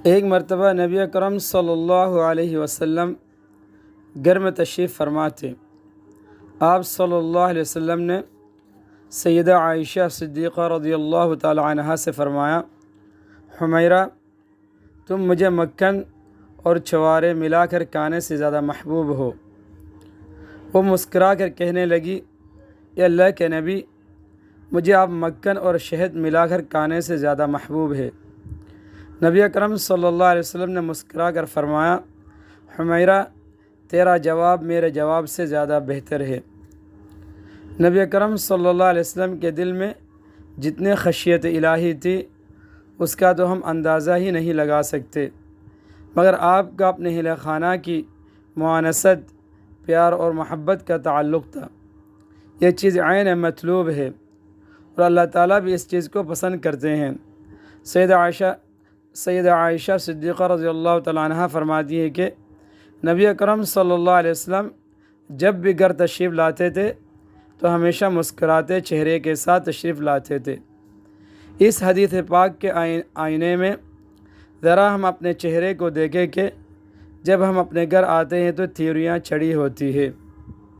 ایک مرتبہ نبی اکرم صلی اللہ علیہ وسلم گھر میں تشریف فرما تھے۔ آپ صلی اللہ علیہ وسلم نے سیدہ عائشہ صدیقہ رضی اللہ تعالی عنہا سے فرمایا، حمیرہ، تم مجھے مکھن اور چھوارے ملا کر کھانے سے زیادہ محبوب ہو۔ وہ مسکرا کر کہنے لگی، اے اللہ کے نبی، مجھے آپ مکھن اور شہد ملا کر کھانے سے زیادہ محبوب ہے۔ نبی اکرم صلی اللہ علیہ وسلم نے مسکرا کر فرمایا، حمیرہ، تیرا جواب میرے جواب سے زیادہ بہتر ہے۔ نبی اکرم صلی اللہ علیہ وسلم کے دل میں جتنے خشیت الہی تھی اس کا تو ہم اندازہ ہی نہیں لگا سکتے، مگر آپ کا اپنے اہل خانہ کی معانست، پیار اور محبت کا تعلق تھا۔ یہ چیز عین مطلوب ہے اور اللہ تعالیٰ بھی اس چیز کو پسند کرتے ہیں۔ سیدہ عائشہ صدیقہ رضی اللہ تعالیٰ عنہ فرماتی ہے کہ نبی اکرم صلی اللہ علیہ وسلم جب بھی گھر تشریف لاتے تھے تو ہمیشہ مسکراتے چہرے کے ساتھ تشریف لاتے تھے۔ اس حدیث پاک کے آئینے میں ذرا ہم اپنے چہرے کو دیکھیں کہ جب ہم اپنے گھر آتے ہیں تو تھیوریاں چڑھی ہوتی ہے۔